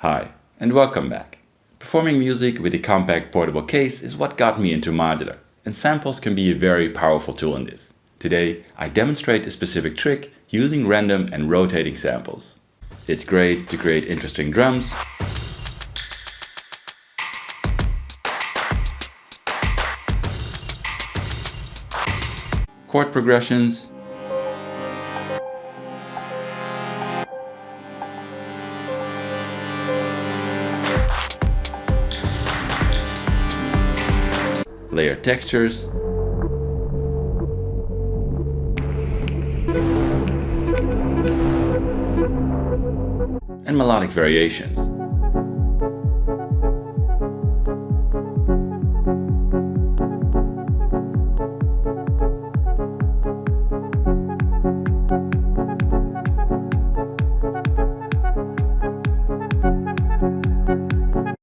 Hi, and welcome back. Performing music with a compact portable case is what got me into modular, and samples can be a very powerful tool in this. Today, I demonstrate a specific trick using random and rotating samples. It's great to create interesting drums, chord progressions, layered textures, and melodic variations.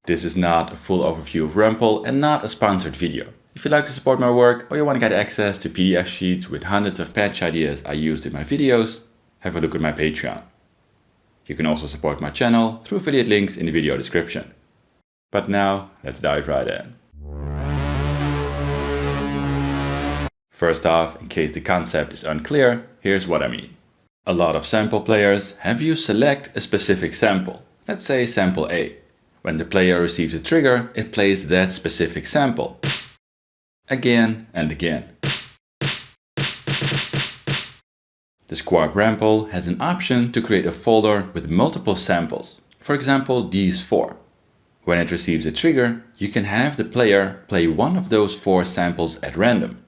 This is not a full overview of Rample and not a sponsored video. If you'd like to support my work or you want to get access to PDF sheets with hundreds of patch ideas I used in my videos, have a look at my Patreon. You can also support my channel through affiliate links in the video description. But now, let's dive right in. First off, in case the concept is unclear, here's what I mean. A lot of sample players have you select a specific sample, let's say sample A. When the player receives a trigger, it plays that specific sample. Again and again. The Squarp Rample has an option to create a folder with multiple samples, for example these 4. When it receives a trigger, you can have the player play one of those 4 samples at random,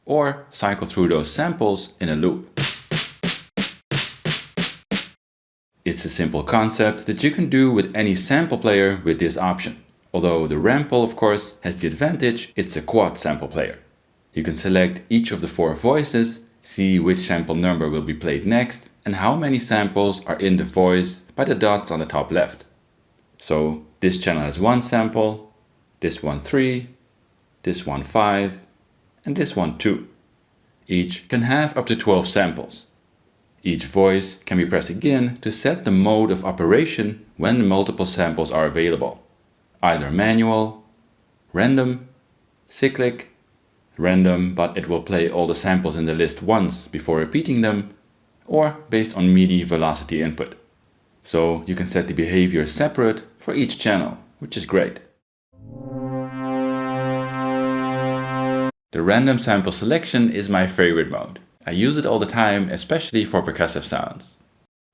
or cycle through those samples in a loop. It's a simple concept that you can do with any sample player with this option. Although the Rample, of course, has the advantage it's a quad sample player. You can select each of the 4 voices, see which sample number will be played next, and how many samples are in the voice by the dots on the top left. So this channel has 1 sample, this one 3, this one 5, and this one 2. Each can have up to 12 samples. Each voice can be pressed again to set the mode of operation when multiple samples are available. Either manual, random, cyclic, random but it will play all the samples in the list once before repeating them, or based on MIDI velocity input. So you can set the behavior separate for each channel, which is great. The random sample selection is my favorite mode. I use it all the time, especially for percussive sounds.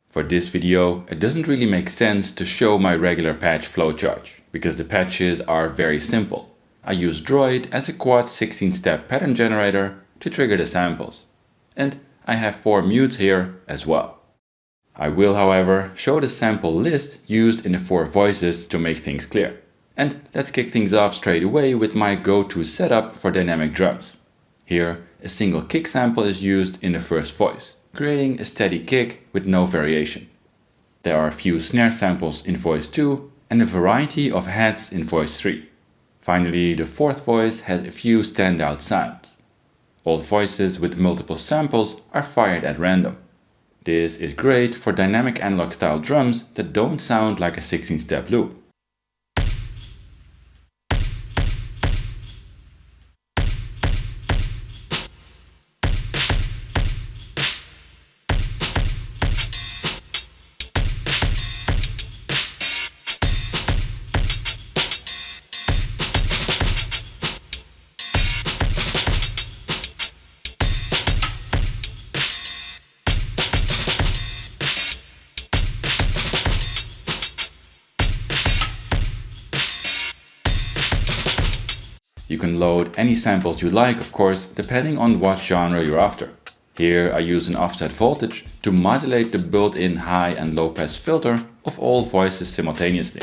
For this video, it doesn't really make sense to show my regular patch flowchart, because the patches are very simple. I use Droid as a quad 16-step pattern generator to trigger the samples. And I have 4 mutes here as well. I will, however, show the sample list used in the 4 voices to make things clear. And let's kick things off straight away with my go-to setup for dynamic drums. Here, a single kick sample is used in the first voice, creating a steady kick with no variation. There are a few snare samples in voice 2 and a variety of hats in voice 3. Finally, the 4th voice has a few standout sounds. All voices with multiple samples are fired at random. This is great for dynamic analog style drums that don't sound like a 16-step loop. You can load any samples you like, of course, depending on what genre you're after. Here I use an offset voltage to modulate the built-in high and low pass filter of all voices simultaneously.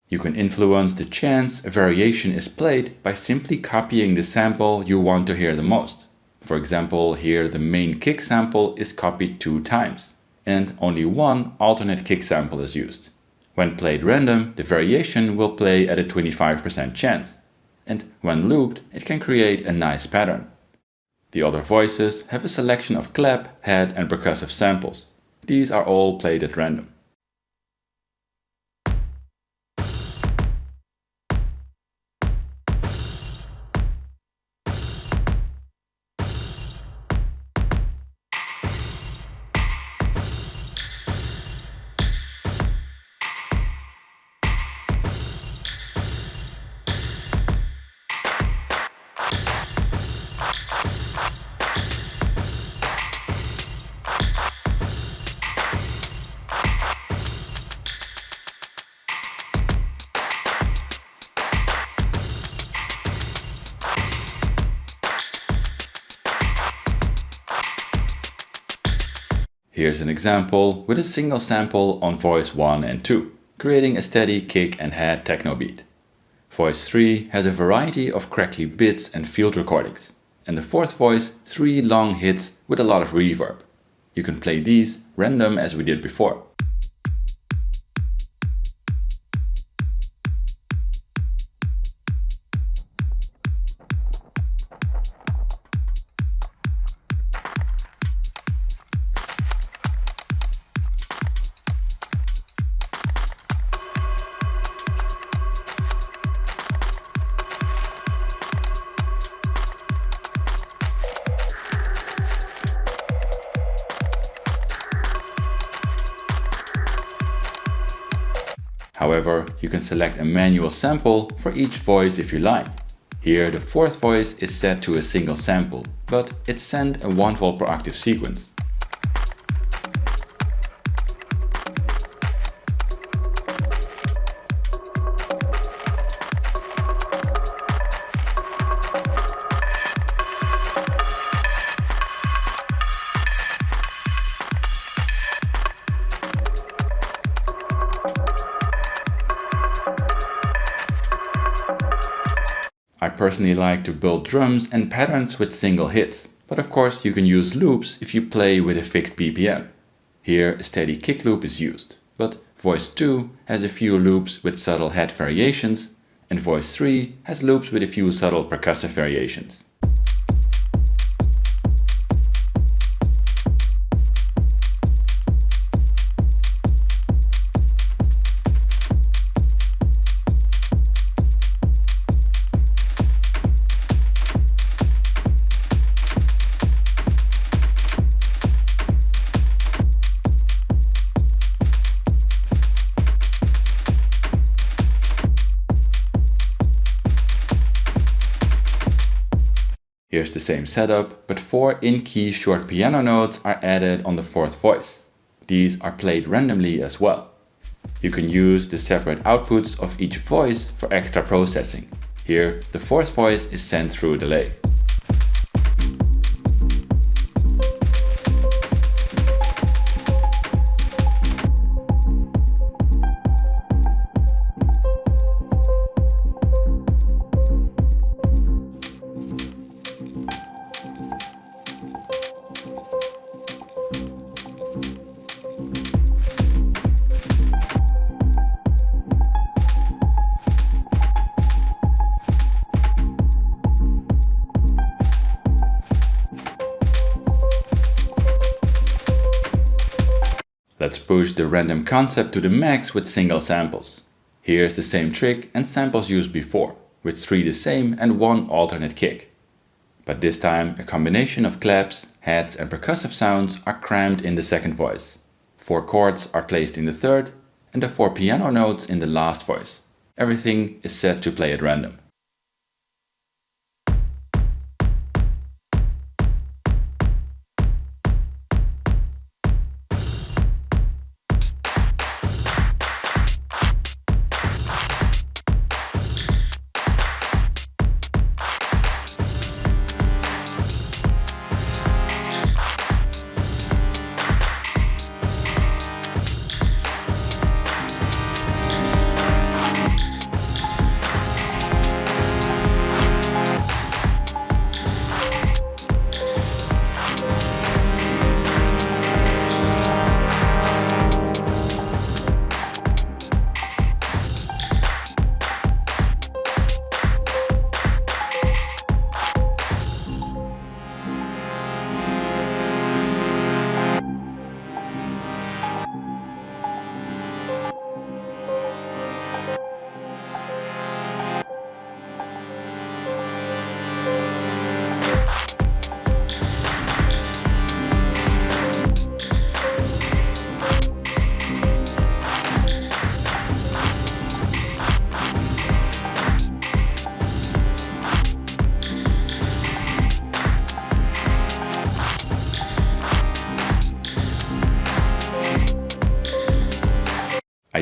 You can influence the chance a variation is played by simply copying the sample you want to hear the most. For example, here the main kick sample is copied 2 times, and only one alternate kick sample is used. When played random, the variation will play at a 25% chance, and when looped, it can create a nice pattern. The other voices have a selection of clap, head and percussive samples. These are all played at random. Here's an example with a single sample on voice 1 and 2, creating a steady kick and head techno beat. Voice 3 has a variety of crackly bits and field recordings, and the fourth voice 3 long hits with a lot of reverb. You can play these random as we did before. However, you can select a manual sample for each voice if you like. Here the fourth voice is set to a single sample, but it's sent a 1 volt per octave sequence. I personally like to build drums and patterns with single hits, but of course you can use loops if you play with a fixed BPM. Here a steady kick loop is used, but voice 2 has a few loops with subtle head variations, and voice 3 has loops with a few subtle percussive variations. Here's the same setup, but 4 in-key short piano notes are added on the fourth voice. These are played randomly as well. You can use the separate outputs of each voice for extra processing. Here, the fourth voice is sent through a delay. Let's push the random concept to the max with single samples. Here's the same trick and samples used before, with 3 the same and 1 alternate kick. But this time a combination of claps, heads and percussive sounds are crammed in the second voice. 4 chords are placed in the third and the 4 piano notes in the last voice. Everything is set to play at random.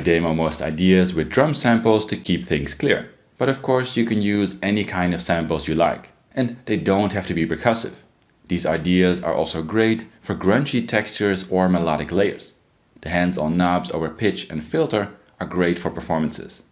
demo most ideas with drum samples to keep things clear, but of course you can use any kind of samples you like, and they don't have to be percussive. These ideas are also great for grungy textures or melodic layers. The hands-on knobs over pitch and filter are great for performances.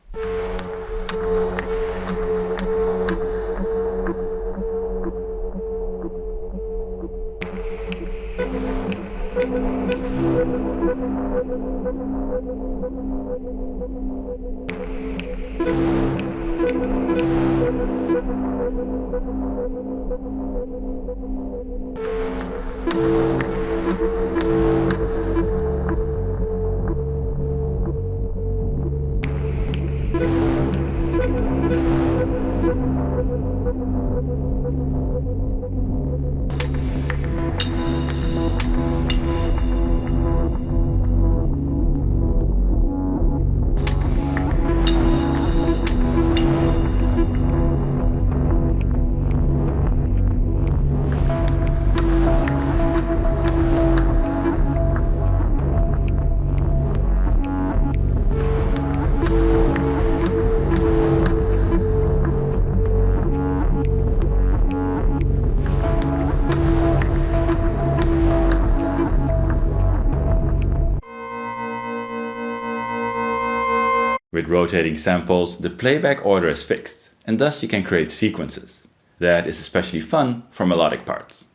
With rotating samples, the playback order is fixed, and thus you can create sequences. That is especially fun for melodic parts.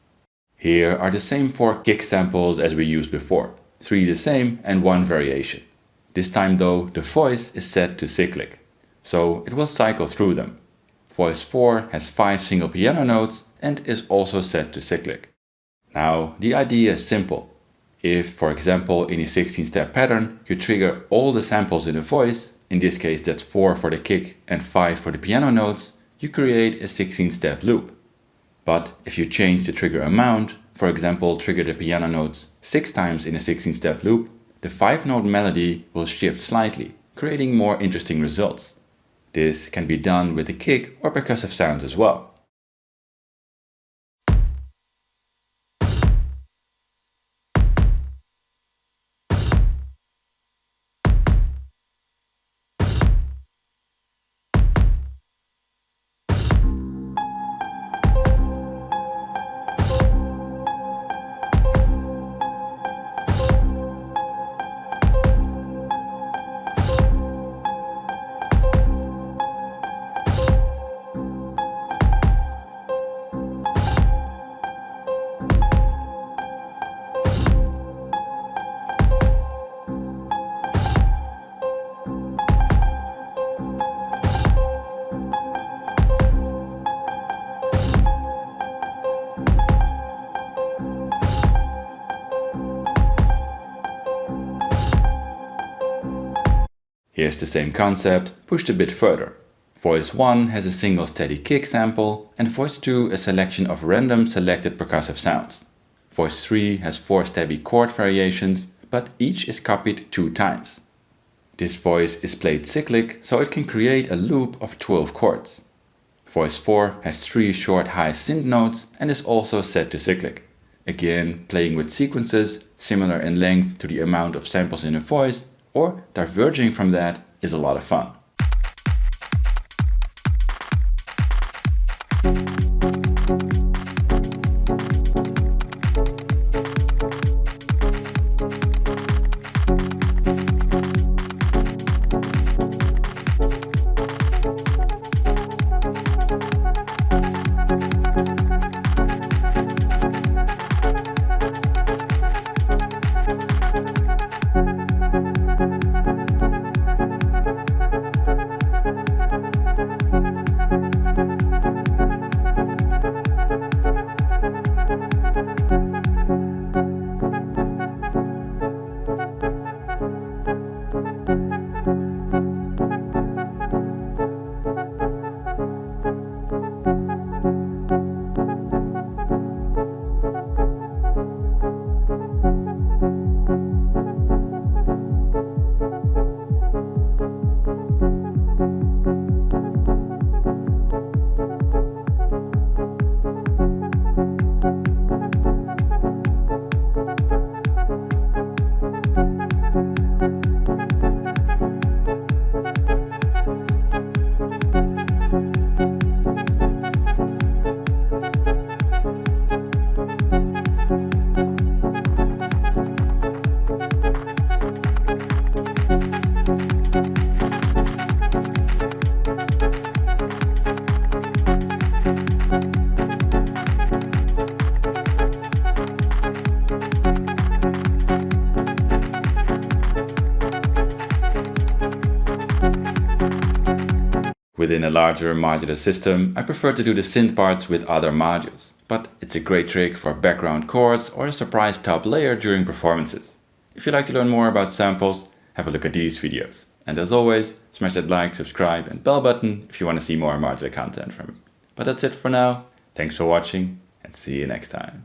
Here are the same 4 kick samples as we used before, 3 the same and 1 variation. This time though, the voice is set to cyclic, so it will cycle through them. Voice 4 has 5 single piano notes and is also set to cyclic. Now, the idea is simple. If, for example, in a 16-step pattern, you trigger all the samples in a voice, in this case that's 4 for the kick and 5 for the piano notes, you create a 16-step loop. But if you change the trigger amount, for example trigger the piano notes 6 times in a 16-step loop, the 5-note melody will shift slightly, creating more interesting results. This can be done with the kick or percussive sounds as well. Here's the same concept, pushed a bit further. Voice 1 has a single steady kick sample, and voice 2 a selection of random selected percussive sounds. Voice 3 has 4 steady chord variations, but each is copied 2 times. This voice is played cyclic, so it can create a loop of 12 chords. Voice 4 has 3 short high synth notes and is also set to cyclic. Again, playing with sequences similar in length to the amount of samples in a voice, or diverging from that, is a lot of fun. Within a larger modular system, I prefer to do the synth parts with other modules, but it's a great trick for background chords or a surprise top layer during performances. If you'd like to learn more about samples, have a look at these videos. And as always, smash that like, subscribe and bell button if you want to see more modular content from me. But that's it for now. Thanks for watching and see you next time.